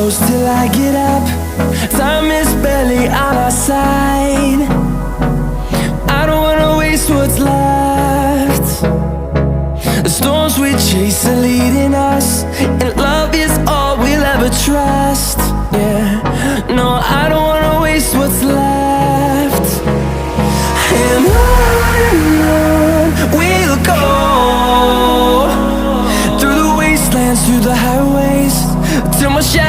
close till I get up. Time is barely on our side. I don't wanna waste what's left. The storms we chase are leading us, and love is all we'll ever trust. Yeah, no, I don't wanna waste what's left. And on we'll go, through the wastelands, through the highways, till my shadow